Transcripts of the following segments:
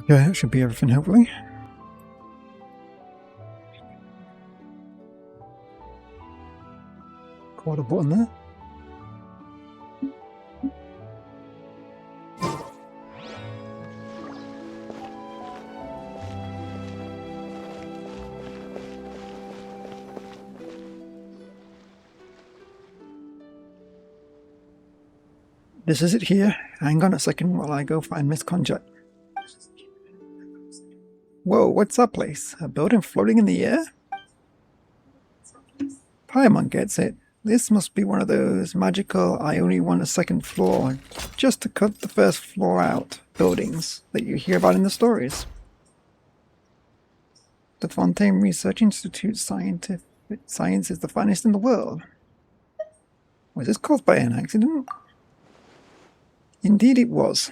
Yeah, that should be everything, hopefully. Quarter button there. This is it here. Hang on a second while I go find Miss Conjat. Whoa, what's that place? A building floating in the air? Paimon gets it. This must be one of those magical I only want a second floor just to cut the first floor out buildings that you hear about in the stories. The Fontaine Research Institute science is the finest in the world. Was this caused by an accident? Indeed it was.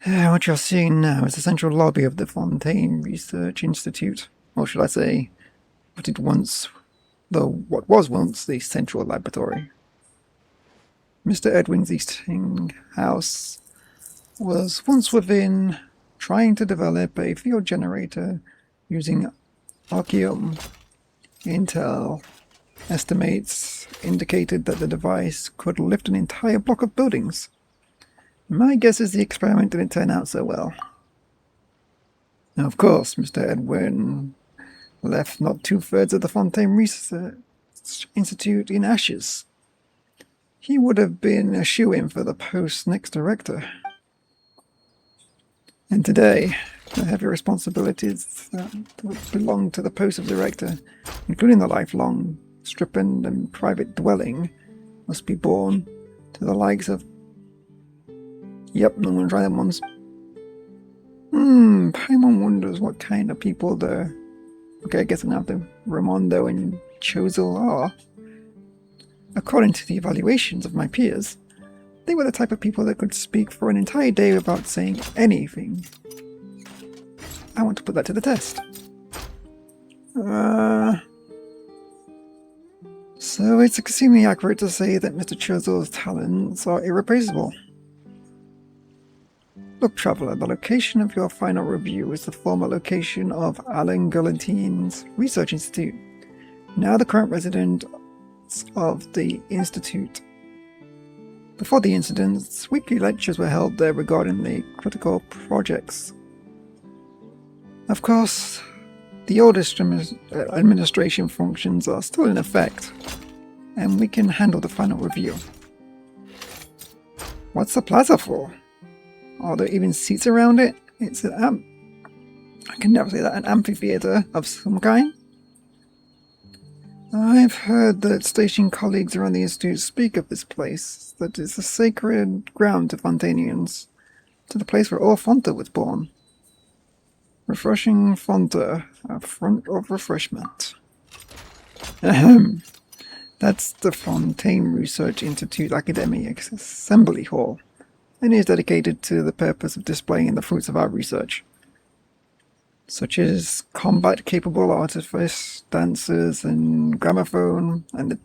What you're seeing now is the central lobby of the Fontaine Research Institute. Or should I say, what was once the central laboratory. Mr. Edwin's Easting House was once within, trying to develop a field generator using Archeum. Intel estimates indicated that the device could lift an entire block of buildings. My guess is the experiment didn't turn out so well. Now, of course, Mr. Edwin left not 2/3 of the Fontaine Research Institute in ashes. He would have been a shoo-in for the post's next director. And today, the heavy responsibilities that belong to the post of director, including the lifelong stipend and private dwelling, must be borne to the likes of... Yep, I'm gonna try them ones. Paimon wonders what kind of people the... Okay, I guess now the Raimondo and Chozel are. According to the evaluations of my peers, they were the type of people that could speak for an entire day without saying anything. I want to put that to the test. So it's extremely accurate to say that Mr. Chozel's talents are irreplaceable. Look, Traveller, the location of your final review is the former location of Alan Guillotine's Research Institute, now the current resident of the Institute. Before the incidents, weekly lectures were held there regarding the critical projects. Of course, the oldest administration functions are still in effect, and we can handle the final review. What's the plaza for? Are there even seats around it? It's an I can never say that, an amphitheater of some kind? I've heard that station colleagues around the Institute speak of this place, that it's a sacred ground to Fontanians, to the place where all Fonta was born. Refreshing Fonta, a front of refreshment. Ahem. That's the Fontaine Research Institute Academic Assembly Hall, and is dedicated to the purpose of displaying the fruits of our research, such as combat-capable artifice, dancers, and gramophone, and the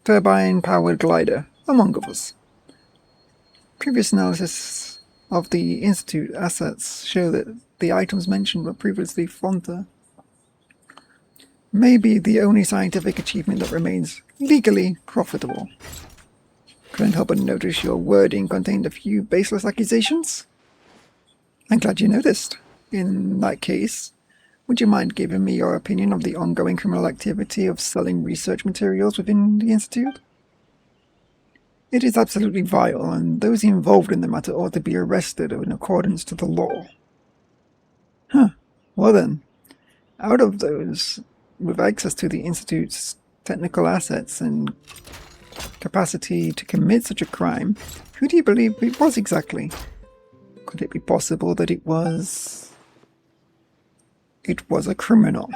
turbine-powered glider, among others. Previous analysis of the Institute assets show that the items mentioned were previously Fonta. Maybe the only scientific achievement that remains legally profitable. Couldn't help but notice your wording contained a few baseless accusations. I'm glad you noticed. In that case, would you mind giving me your opinion of the ongoing criminal activity of selling research materials within the Institute? It is absolutely vile, and those involved in the matter ought to be arrested in accordance to the law. Well then, out of those with access to the Institute's technical assets and capacity to commit such a crime, who do you believe it was exactly? Could it be possible that it was a criminal?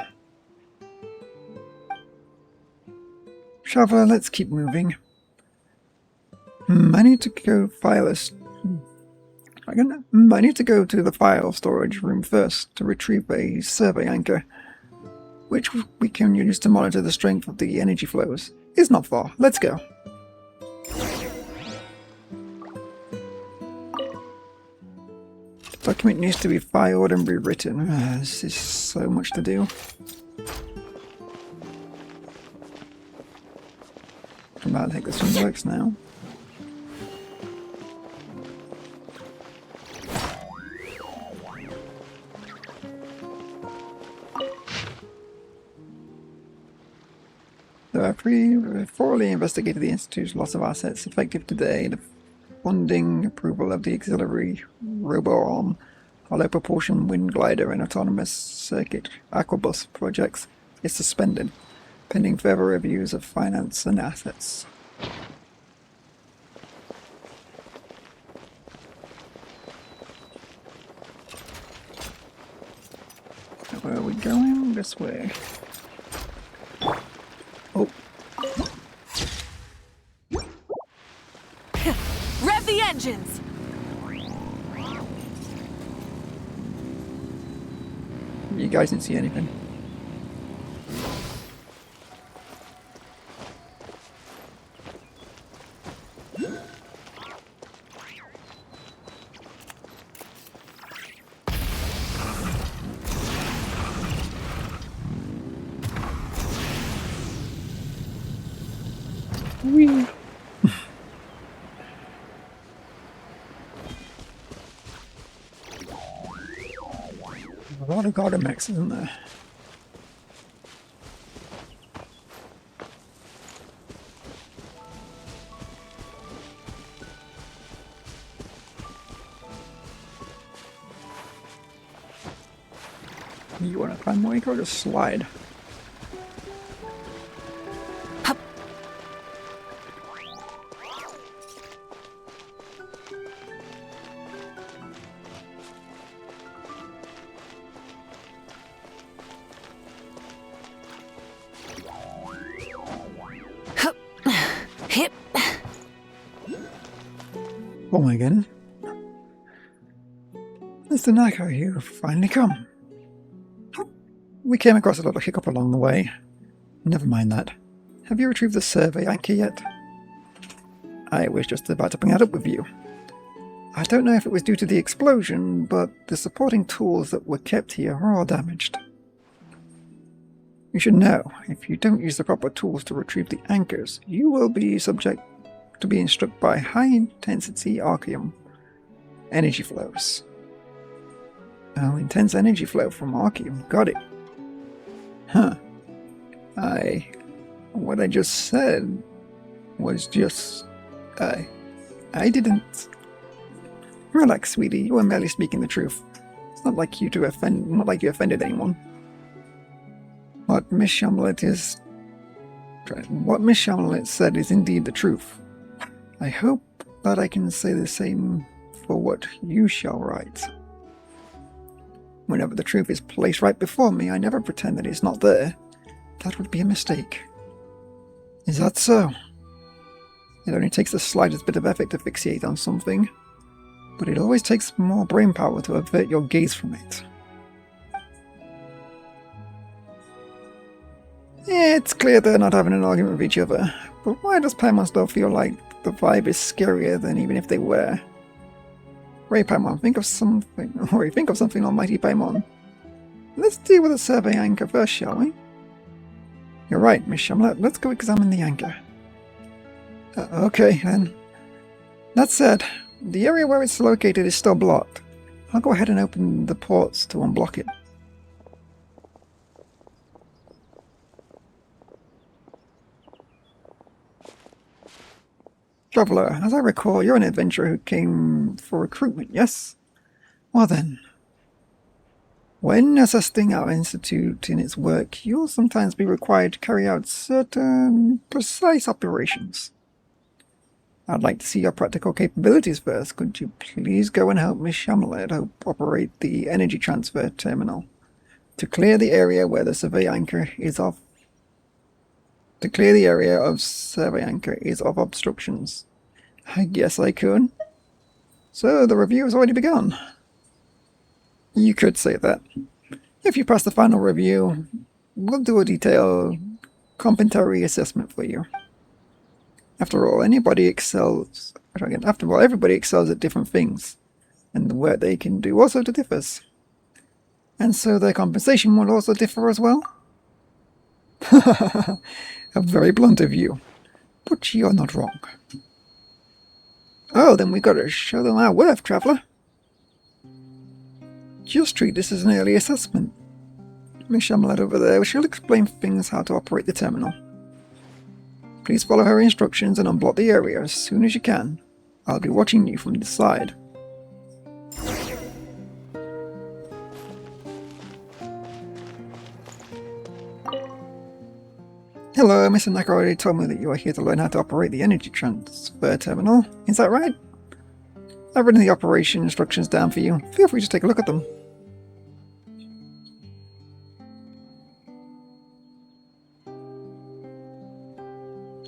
Shava, let's keep moving. I need to go I need to go to the file storage room first to retrieve a survey anchor, which we can use to monitor the strength of the energy flows. It's not far. Let's go. Document needs to be filed and rewritten. This is so much to do. I'm about to think this one works now. So I've thoroughly investigated the Institute's loss of assets. Effective today, the funding approval of the auxiliary robo-arm, hollow propulsion wind glider and autonomous circuit aquabus projects is suspended, pending further reviews of finance and assets. Where are we going? This way. Oh. Rev the engines! You guys didn't see anything. Whee! A lot of Gardamex, isn't there? You want to climb Wake or just slide? Hup. Hup. Hip. Oh my goodness. Mr. Nako, you've finally come. We came across a little hiccup along the way. Never mind that. Have you retrieved the survey anchor yet? I was just about to bring that up with you. I don't know if it was due to the explosion, but the supporting tools that were kept here are all damaged. You should know, if you don't use the proper tools to retrieve the anchors, you will be subject to being struck by high-intensity archeum energy flows. Oh, intense energy flow from archeum. Got it. Huh. What I just said was just... I didn't... Relax, sweetie. You were merely speaking the truth. It's not like you offended anyone. What Miss Shamlet said is indeed the truth. I hope that I can say the same for what you shall write. Whenever the truth is placed right before me, I never pretend that it's not there. That would be a mistake. Is that so? It only takes the slightest bit of effort to fixate on something, but it always takes more brainpower to avert your gaze from it. Yeah, it's clear they're not having an argument with each other, but why does Paimon still feel like the vibe is scarier than even if they were? Ray Paimon, think of something, almighty Paimon. Let's deal with the survey anchor first, shall we? You're right, Miss Shamlet. Let's go examine the anchor. Okay, then. That said, the area where it's located is still blocked. I'll go ahead and open the ports to unblock it. Traveller, as I recall, you're an adventurer who came for recruitment, yes? Well then, when assisting our institute in its work, you'll sometimes be required to carry out certain precise operations. I'd like to see your practical capabilities first. Could you please go and help Miss Shamlet operate the energy transfer terminal to clear the area where the survey anchor is of obstructions? I guess I could. So the review has already begun. You could say that. If you pass the final review, we'll do a detailed complementary assessment for you. After all, everybody excels at different things. and the work they can do also differs. And so their compensation will also differ as well? A very blunt of you, but you're not wrong. Oh, then we gotta show them our worth, traveller. Just treat this as an early assessment. Miss Shamlet over there, she'll explain things how to operate the terminal. Please follow her instructions and unblock the area as soon as you can. I'll be watching you from the side. Hello, Mr. Naka already told me that you are here to learn how to operate the energy transfer terminal. Is that right? I've written the operation instructions down for you. Feel free to take a look at them.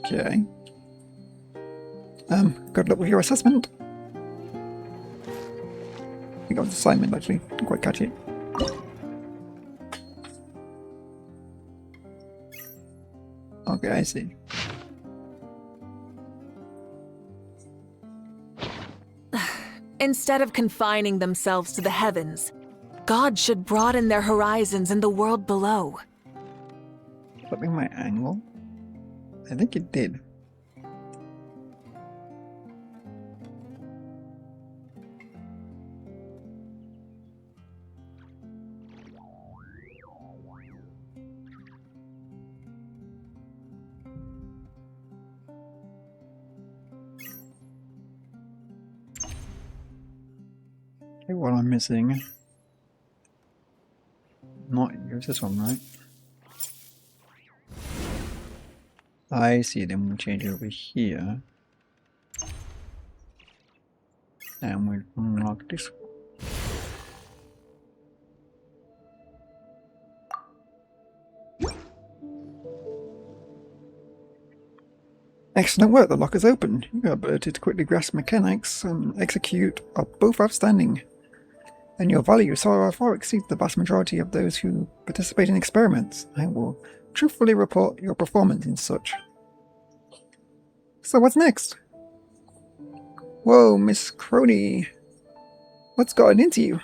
Okay. Good luck with your assessment. I got the assignment actually. Didn't quite catch it. Okay, I see. Instead of confining themselves to the heavens, God should broaden their horizons in the world below. Flipping my angle? I think it did. Okay, what I'm missing. Not use this one, right? I see, then we'll change over here. And we'll unlock this one. Excellent work, the lock is open. Your ability to quickly grasp mechanics and execute are both outstanding. And your value far exceeds the vast majority of those who participate in experiments. I will truthfully report your performance in such. So what's next? Whoa, Miss Crony. What's gotten into you?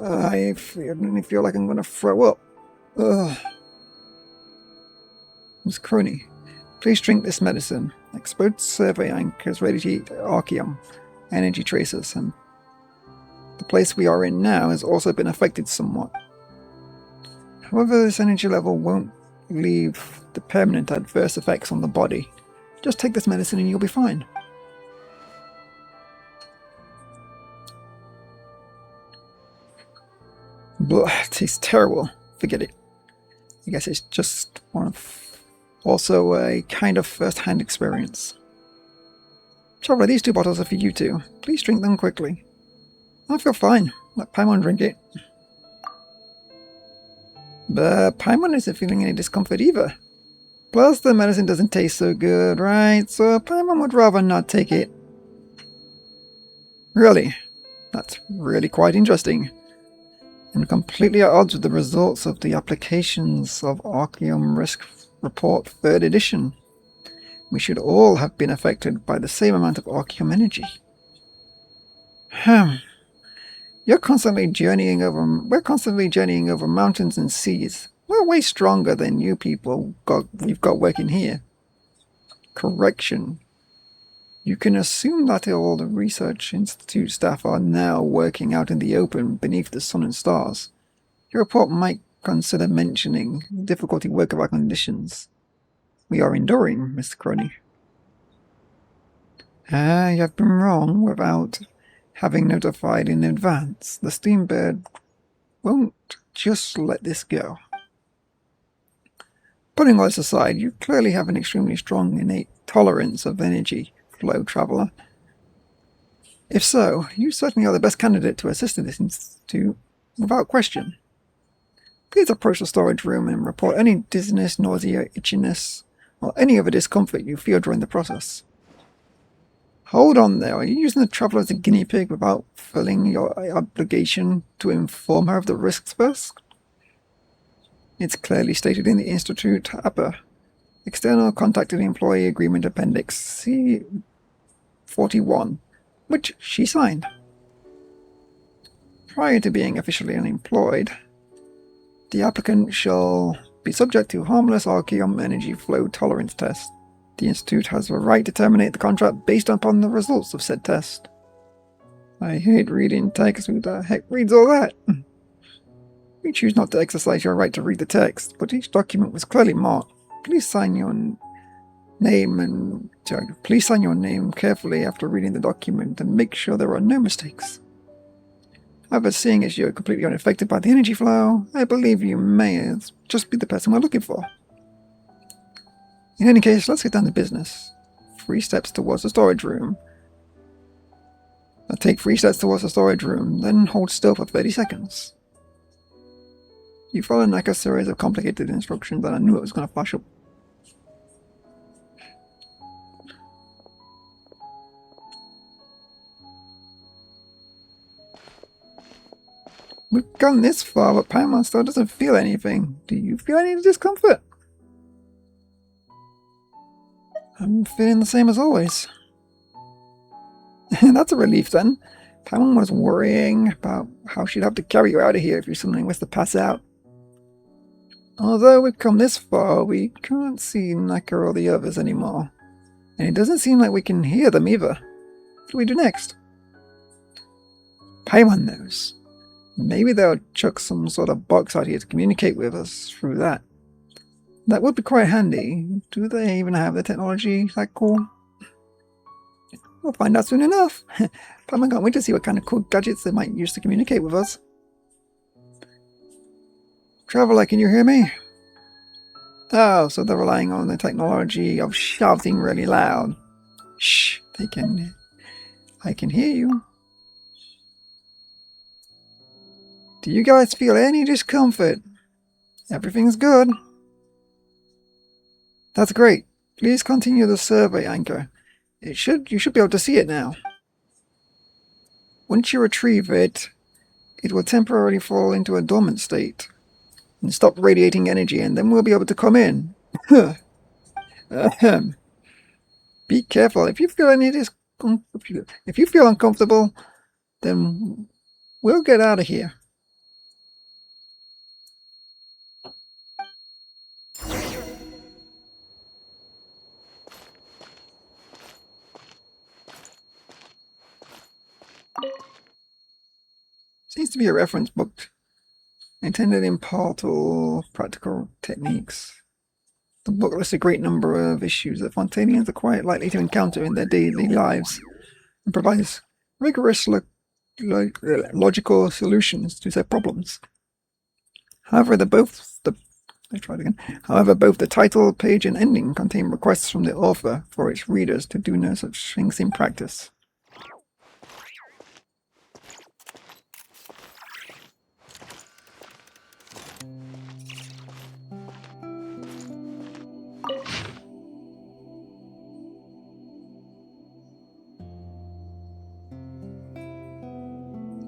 I feel like I'm gonna throw up. Ugh. Miss Crony, please drink this medicine. Exposed survey anchors radiate archeum energy tracers, and the place we are in now has also been affected somewhat. However, this energy level won't leave the permanent adverse effects on the body. Just take this medicine and you'll be fine. Blah, it tastes terrible. Forget it. I guess it's just also a kind of first-hand experience. Traveller, these 2 bottles are for you too. Please drink them quickly. I feel fine. Let Paimon drink it. But Paimon isn't feeling any discomfort either. Plus, the medicine doesn't taste so good, right? So Paimon would rather not take it. Really? That's really quite interesting. And completely at odds with the results of the applications of Archeum Risk Report 3rd edition. We should all have been affected by the same amount of Archeum energy. We're constantly journeying over mountains and seas. We're way stronger than you people we've got working here. Correction. You can assume that all the Research Institute staff are now working out in the open beneath the sun and stars. Your report might consider mentioning the difficulty work of our conditions we are enduring, Mr. Crony. You have been wrong without having notified in advance. The Steambird won't just let this go. Putting all this aside, you clearly have an extremely strong innate tolerance of energy flow, Traveller. If so, you certainly are the best candidate to assist in this institute, without question. Please approach the storage room and report any dizziness, nausea, itchiness, or any other discomfort you feel during the process. Hold on there, are you using the Traveller as a guinea pig without fulfilling your obligation to inform her of the risks first? It's clearly stated in the Institute APA, External Contacted Employee Agreement Appendix C pt4-pt1, which she signed. Prior to being officially unemployed, the applicant shall be subject to harmless Archeum energy flow tolerance test. The Institute has the right to terminate the contract based upon the results of said test. I hate reading text. Who the heck reads all that? We choose not to exercise your right to read the text, but each document was clearly marked. Please sign your name carefully after reading the document and make sure there are no mistakes. However, seeing as you're completely unaffected by the energy flow, I believe you may just be the person we're looking for. In any case, let's get down to business. 3 steps towards the storage room. Now take 3 steps towards the storage room, then hold still for 30 seconds. You follow like a series of complicated instructions, and I knew it was going to flash up. We've gone this far, but Paimon still doesn't feel anything. Do you feel any discomfort? I'm feeling the same as always. That's a relief then. Paimon was worrying about how she'd have to carry you out of here if you suddenly was to pass out. Although we've come this far, we can't see Naka or the others anymore. And it doesn't seem like we can hear them either. What do we do next? Paimon knows. Maybe they'll chuck some sort of box out here to communicate with us through that. That would be quite handy. Do they even have the technology that cool? We'll find out soon enough. Paimon can't wait to see what kind of cool gadgets they might use to communicate with us. Traveler, can you hear me? Oh, so they're relying on the technology of shouting really loud. Shh, I can hear you. Do you guys feel any discomfort? Everything's good. That's great. Please continue the survey, Anchor. You should be able to see it now. Once you retrieve it, it will temporarily fall into a dormant state and stop radiating energy, and then we'll be able to come in. Be careful. If you feel if you feel uncomfortable, then we'll get out of here. Seems to be a reference book intended in portal practical techniques. The book lists a great number of issues that Fontanians are quite likely to encounter in their daily lives and provides rigorous logical solutions to their problems. However, both the title, page, and ending contain requests from the author for its readers to do no such things in practice.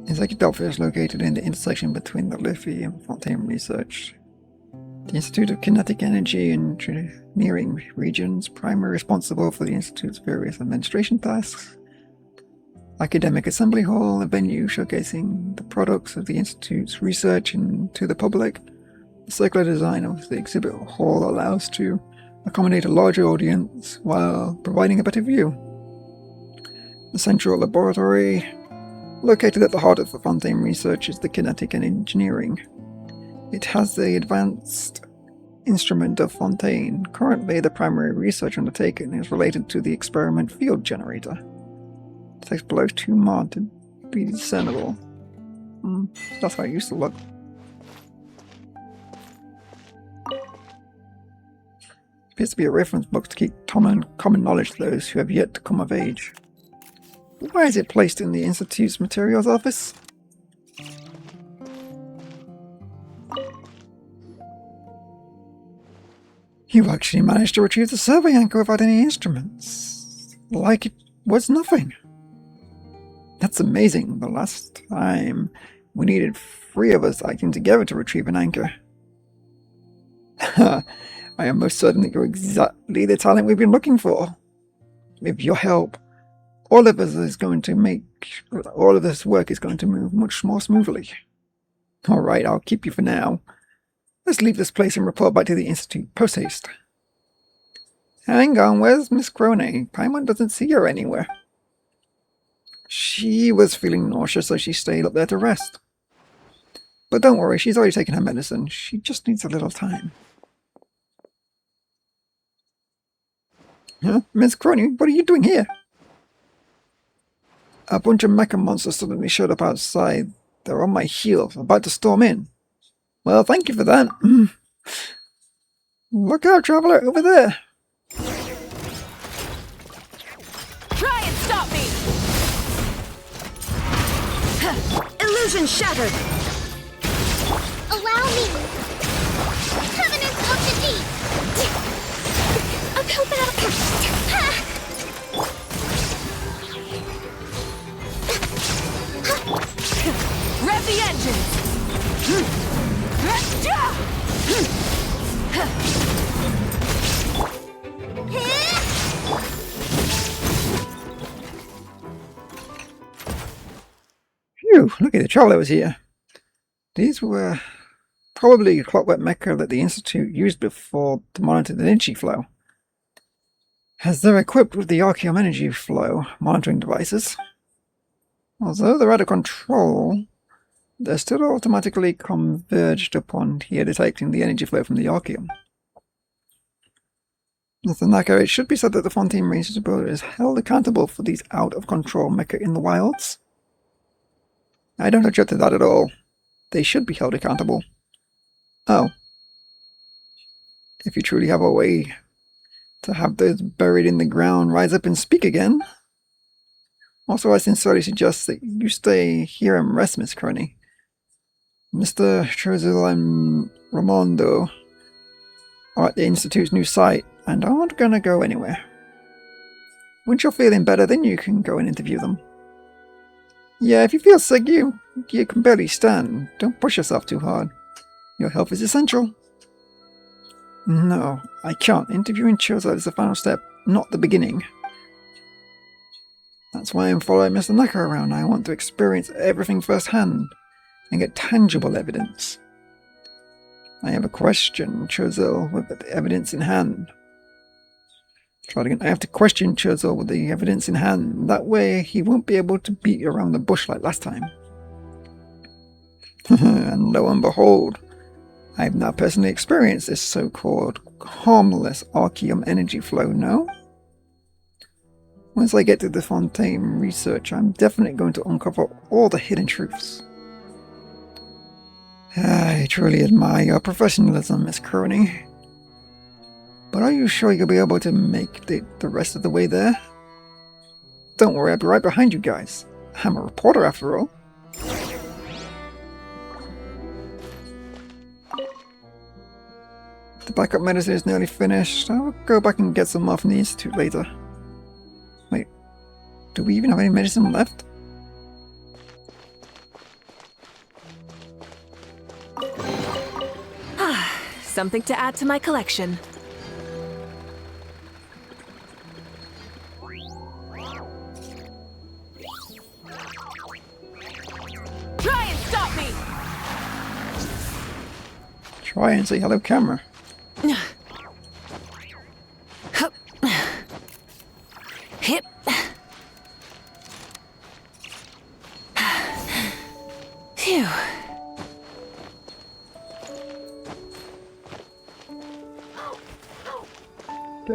Executive is located in the intersection between the Liffey and Fontaine research. The Institute of Kinetic Energy and Engineering regions, primarily responsible for the Institute's various administration tasks. Academic assembly hall, a venue showcasing the products of the Institute's research to the public. The circular design of the exhibit hall allows to accommodate a larger audience while providing a better view. The central laboratory, located at the heart of the Fontaine research, is the Kinetic and Engineering. It has the advanced instrument of Fontaine. Currently, the primary research undertaken is related to the experiment field generator. The text below is too marked to be discernible. That's how it used to look. Appears to be a reference book to keep common knowledge to those who have yet to come of age. Why is it placed in the Institute's materials office? You actually managed to retrieve the survey anchor without any instruments. Like it was nothing. That's amazing. The last time we needed 3 of us acting together to retrieve an anchor. I am most certain that you're exactly the talent we've been looking for. With your help, all of us is going to make all of this work is going to move much more smoothly. All right, I'll keep you for now. Let's leave this place and report back to the Institute post-haste. Hang on, where's Miss Crone? Paimon doesn't see her anywhere. She was feeling nauseous, so she stayed up there to rest. But don't worry, she's already taken her medicine. She just needs a little time. Huh? Miss Crone, what are you doing here? A bunch of mecha monsters suddenly showed up outside. They're on my heels, about to storm in. Well, thank you for that. Look out, traveler, over there. Try and stop me! Illusion shattered! Allow me! Covenant of the Deep! A Rev the engines! Phew, look at the traveler was here. These were probably clockwork mecha that the Institute used before to monitor the energy flow, as they're equipped with the Archeum energy flow monitoring devices. Although they're out of control, they're still automatically converged upon here detecting the energy flow from the Archeum. Mr. Naka, it should be said that the Fontaine Research Bureau is held accountable for these out-of-control mecha in the wilds. I don't object to that at all. They should be held accountable. Oh. If you truly have a way to have those buried in the ground rise up and speak again. Also, I sincerely suggest that you stay here and rest, Miss Crony. Mr. Chozil and Ramondo are at the Institute's new site and aren't going to go anywhere. Once you're feeling better, then you can go and interview them. Yeah, if you feel sick, you can barely stand. Don't push yourself too hard. Your health is essential. No, I can't. Interviewing Chozil is the final step, not the beginning. That's why I'm following Mr. Naka around. I want to experience everything firsthand and get tangible evidence. I have a question, Chozil, with the evidence in hand. Try it again. I have to question Chozil with the evidence in hand. That way he won't be able to beat around the bush like last time. And lo and behold, I've now personally experienced this so-called harmless Archeum energy flow, no? Once I get to the Fontaine research, I'm definitely going to uncover all the hidden truths. I truly admire your professionalism, Miss Crony. But are you sure you'll be able to make the rest of the way there? Don't worry, I'll be right behind you guys. I'm a reporter after all. The backup medicine is nearly finished. I'll go back and get some more from the Institute later. Wait, do we even have any medicine left? Something to add to my collection. Try and stop me! Try and say hello, camera. Hip. Phew.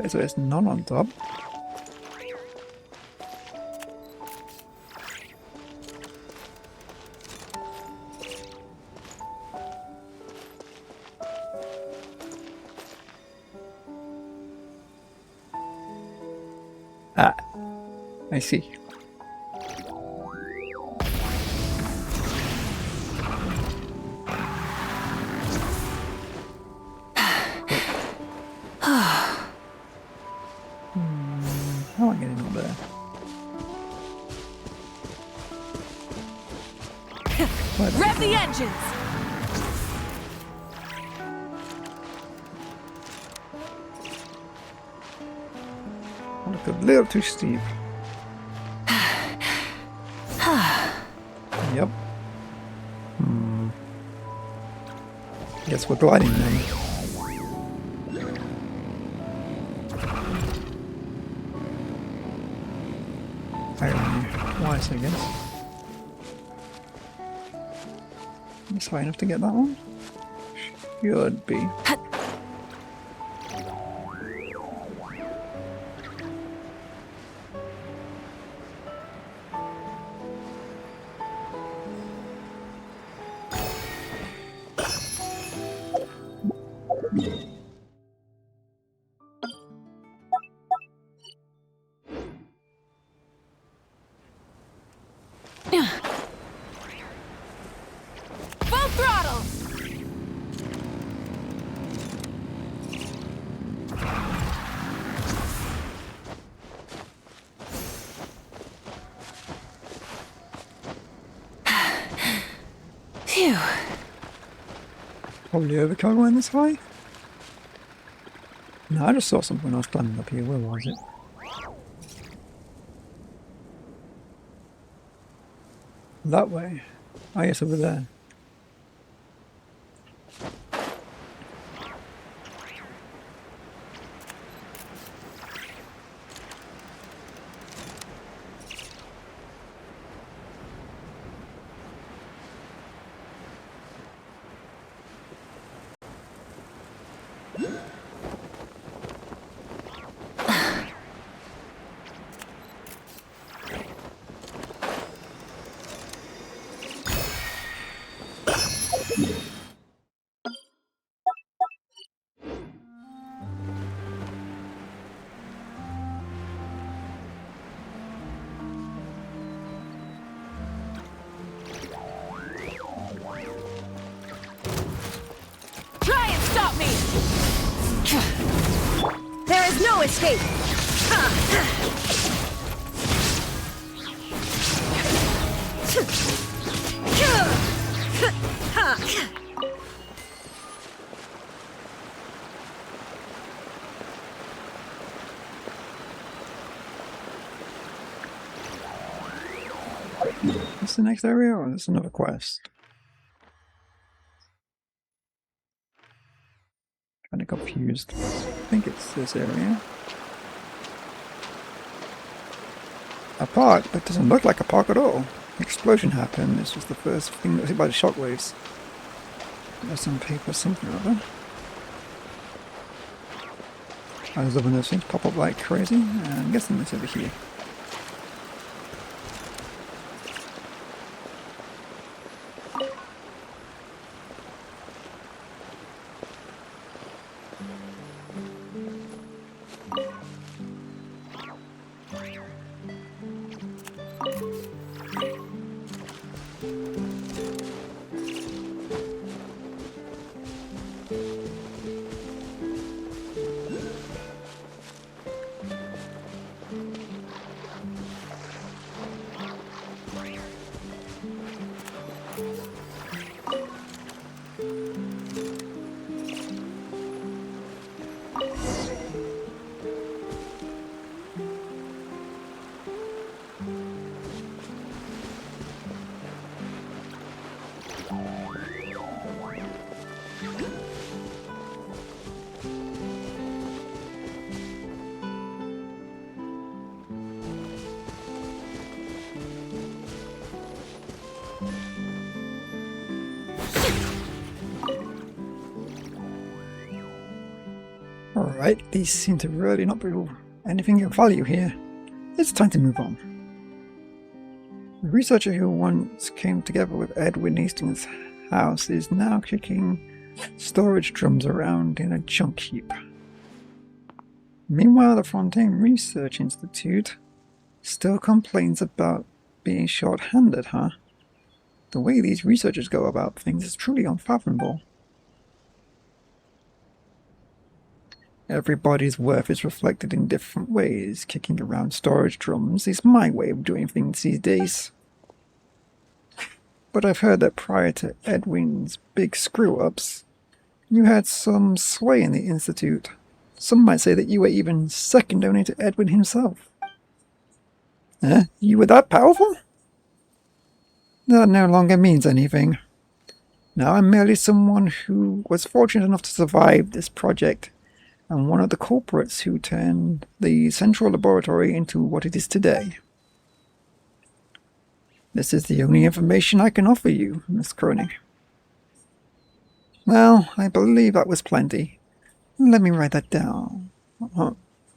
So there's none on top. Ah, I see. How am I getting over there? Rev the engines! Look a little too steep. Yep. Guess we're gliding then. Twice, I guess. It's high enough to get that one? Should be. Full throttle! Phew. Probably overkill going this high? No, I just saw something when I was climbing up here. Where was it? That way. Oh yes, over there. Try and stop me! There is no escape! Is this the next area or is this another quest? Kind of confused. I think it's this area. A park, but doesn't look like a park at all. The explosion happened. This was the first thing that was hit by the shockwaves. There's some paper, something or other. I was loving those things pop up like crazy. I'm guessing it's over here. Alright, these seem to really not be anything of value here. It's time to move on. The researcher who once came together with Edwin Hastings' house is now kicking storage drums around in a junk heap. Meanwhile, the Fontaine Research Institute still complains about being short-handed, huh? The way these researchers go about things is truly unfathomable. Everybody's worth is reflected in different ways. Kicking around storage drums is my way of doing things these days. But I've heard that prior to Edwin's big screw-ups, you had some sway in the Institute. Some might say that you were even second only to Edwin himself. You were that powerful? That no longer means anything. Now I'm merely someone who was fortunate enough to survive this project, and one of the culprits who turned the central laboratory into what it is today. This is the only information I can offer you, Miss Kronig. Well, I believe that was plenty. Let me write that down.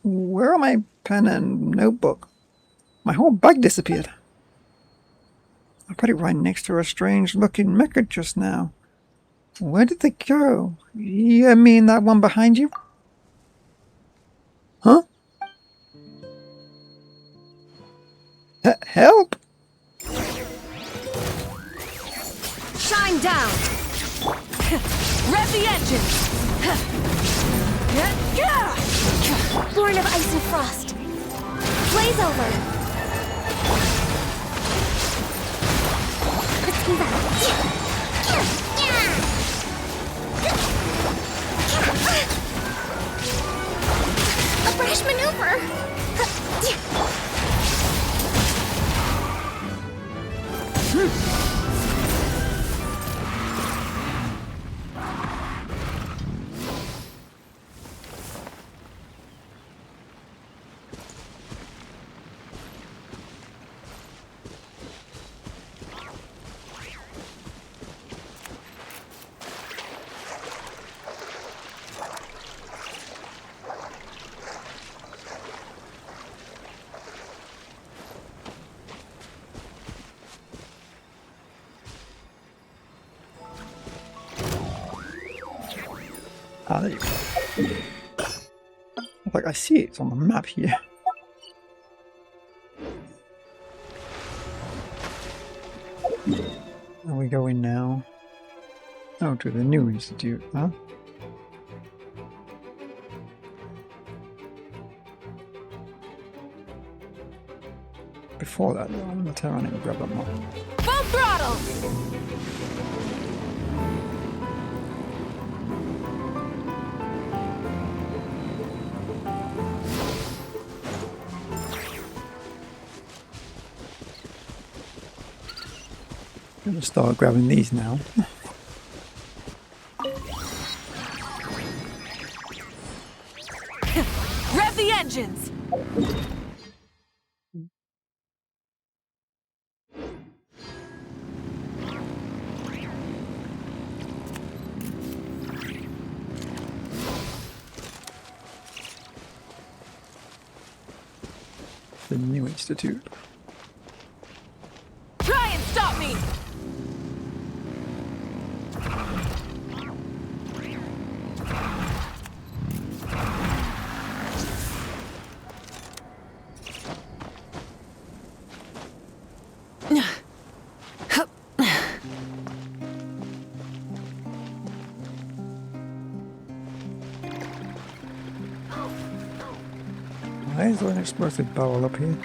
Where are my pen and notebook? My whole bag disappeared. I put it right next to a strange-looking mecha just now. Where did they go? You mean that one behind you? Huh? Help! Shine down! Rev the engines! Born of ice and frost. Blaze over. Let's move out. A brash maneuver. Ah, there you go. Like I see it, it's on the map here. Where are we going now? Oh, to the new institute, huh? Before that, though, I'm gonna turn around and grab that mod. Full throttle! I'm gonna start grabbing these now. Rev the engines! The new institute. Try and stop me! Why is there an explosive barrel up here?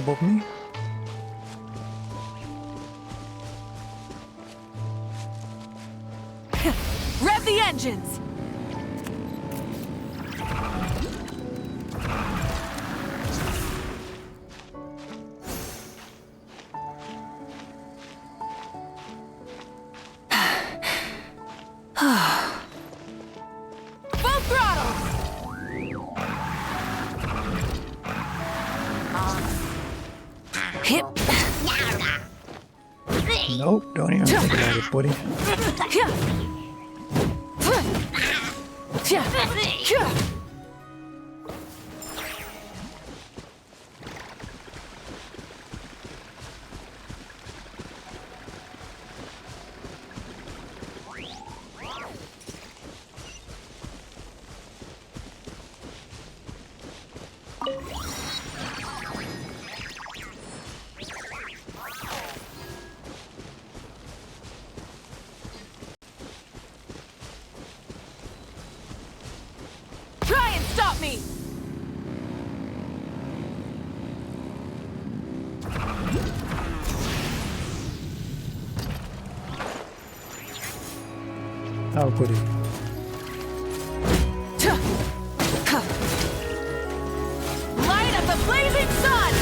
above me. Rev the engines! Full throttle! Hip. Nope, don't even think about it, buddy. Try and stop me! Oh, buddy. Light up the blazing sun!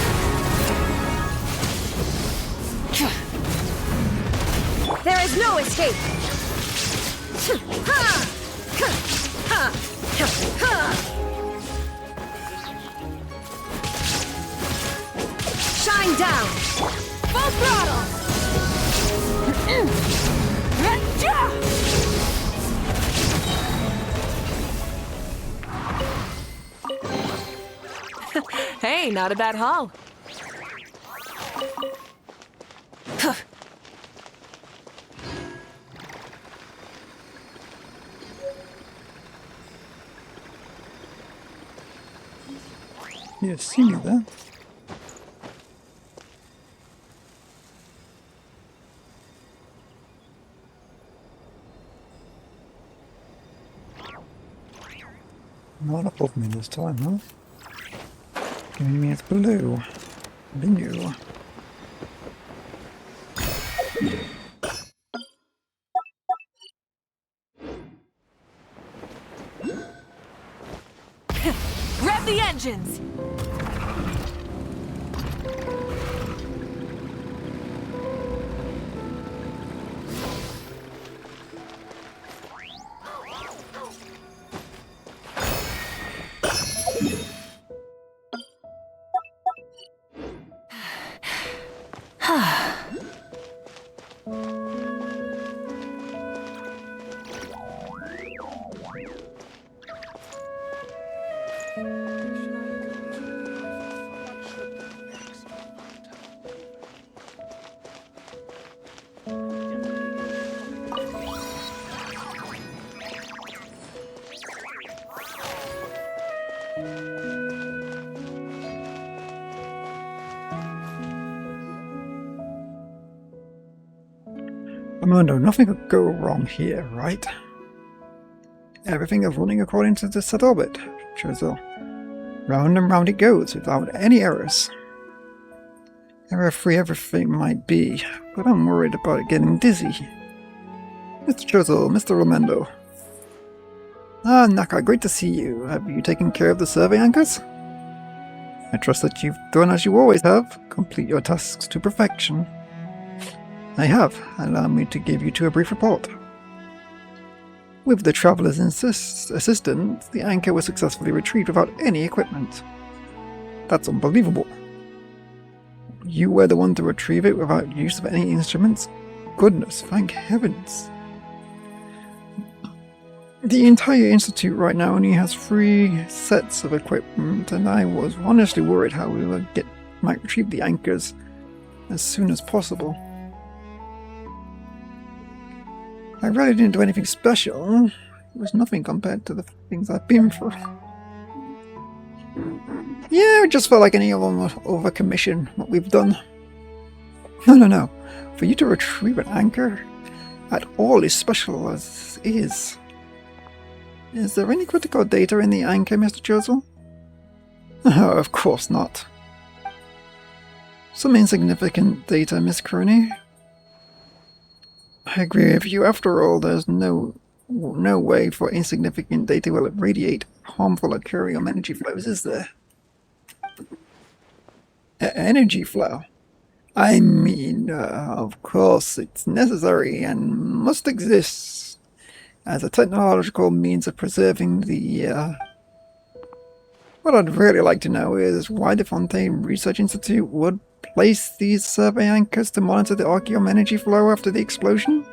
There is no escape! Shine down! Full throttle! Hey, not a bad haul. Yeah, see me there. Not above me this time, huh? Giving me it's below. Bingo. Rev the engines! Armando, nothing could go wrong here, right? Everything is running according to the set orbit. Chisel. Round and round it goes without any errors. Error-free everything might be, but I'm worried about it getting dizzy. Mr. Chisel, Mr. Armando. Ah, Naka, great to see you. Have you taken care of the survey anchors? I trust that you've done as you always have. Complete your tasks to perfection. I have. Allow me to give you a brief report. With the traveler's assistance, the anchor was successfully retrieved without any equipment. That's unbelievable. You were the one to retrieve it without use of any instruments? Goodness, thank heavens. The entire institute right now only has 3 sets of equipment, and I was honestly worried how we might retrieve the anchors as soon as possible. I really didn't do anything special. It was nothing compared to the things I've been through. Yeah, it just felt like any over commission what we've done. No. For you to retrieve an anchor at all as special as is. Is there any critical data in the anchor, Mr. Josel? Oh, of course not. Some insignificant data, Miss Crony. I agree with you. After all, there's no way for insignificant data will radiate harmful occurring energy flows, is there? Energy flow? I mean, of course, it's necessary and must exist as a technological means of preserving the. What I'd really like to know is why the Fontaine Research Institute would place these survey anchors to monitor the Archeum energy flow after the explosion.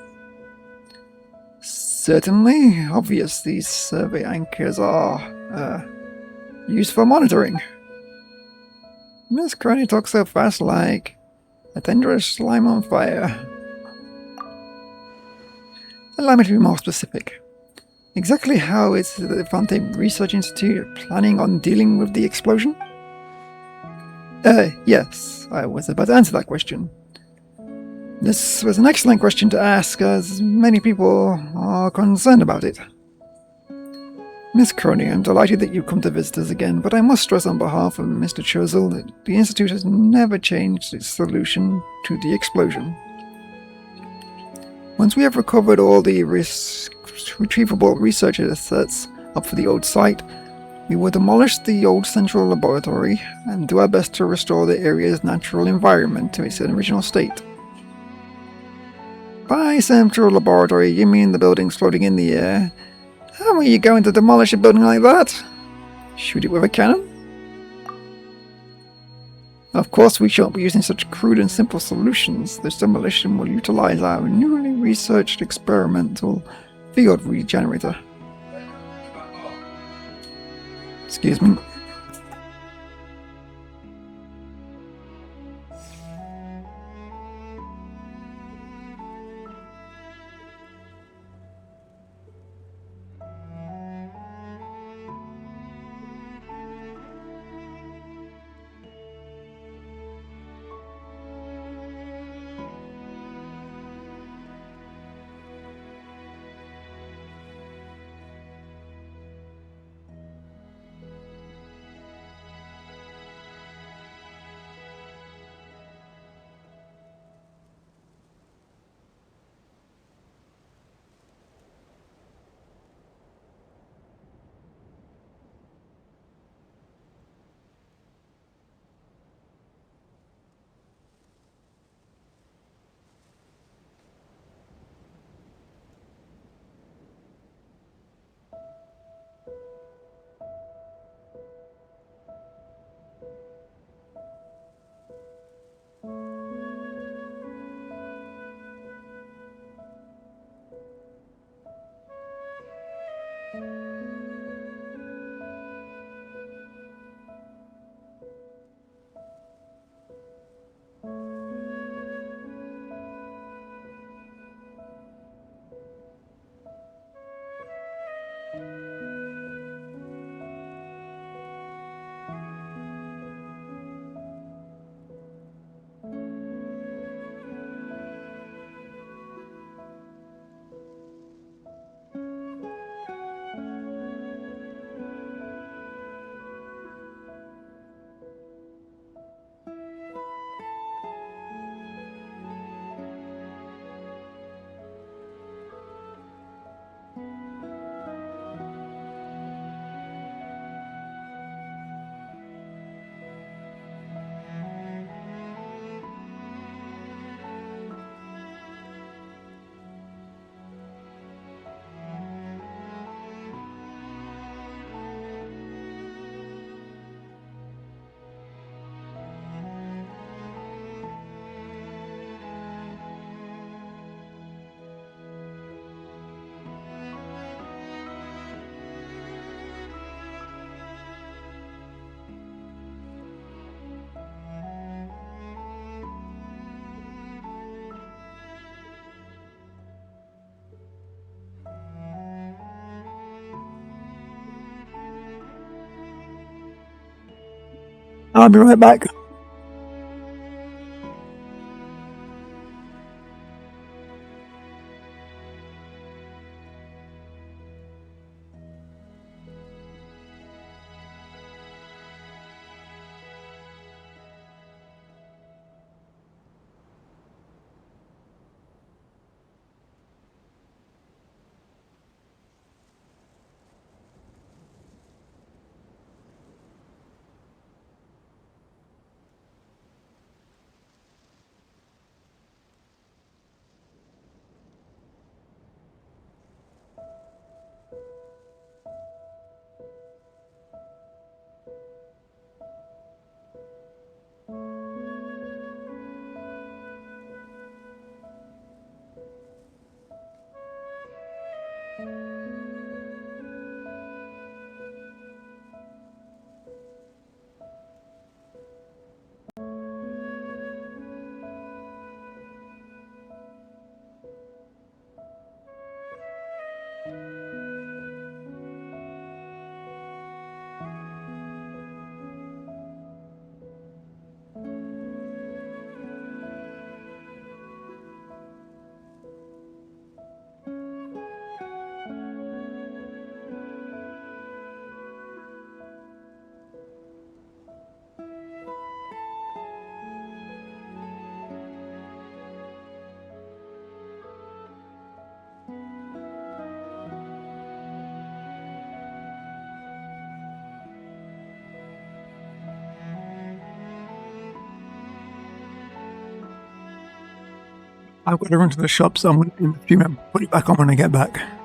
Certainly obvious these survey anchors are used for monitoring. Miss Crony talks so fast like a dangerous slime on fire. Allow me to be more specific. Exactly how is the Fontaine Research Institute planning on dealing with the explosion? Yes, I was about to answer that question. This was an excellent question to ask, as many people are concerned about it. Miss Crony, I'm delighted that you've come to visit us again, but I must stress on behalf of Mr. Churchill that the Institute has never changed its solution to the explosion. Once we have recovered all the retrievable research assets up for the old site, we will demolish the old central laboratory and do our best to restore the area's natural environment to its original state. By central laboratory, you mean the buildings floating in the air? How are you going to demolish a building like that? Shoot it with a cannon? Of course we shan't be using such crude and simple solutions. This demolition will utilize our newly researched experimental field regenerator. Excuse me. I'll be right back. I've got to run to the shop, so I'm going to put it back on when I get back.